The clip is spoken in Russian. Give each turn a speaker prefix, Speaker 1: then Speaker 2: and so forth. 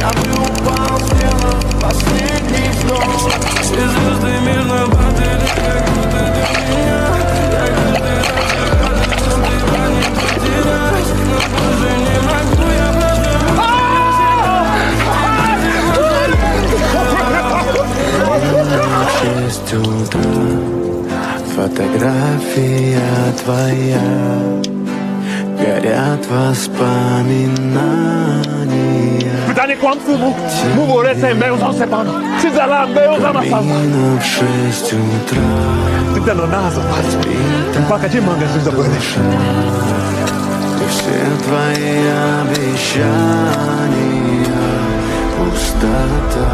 Speaker 1: Я бы упал, сделал последний вздох. И звезды мирно падали, как будто до меня. Я каждый раз оказывался, ты не потерять. Но больше не могу, я просто в 6 утра фотография твоя. Горят воспоминания.
Speaker 2: Pytanie kłamstwu mu worece meu zasepano. Czy zala meu zamasano.
Speaker 1: Камина в 6 утра.
Speaker 2: Ty ten nazo pas. Пока тебе манга ты забудешь.
Speaker 1: И все твои обещания пустота.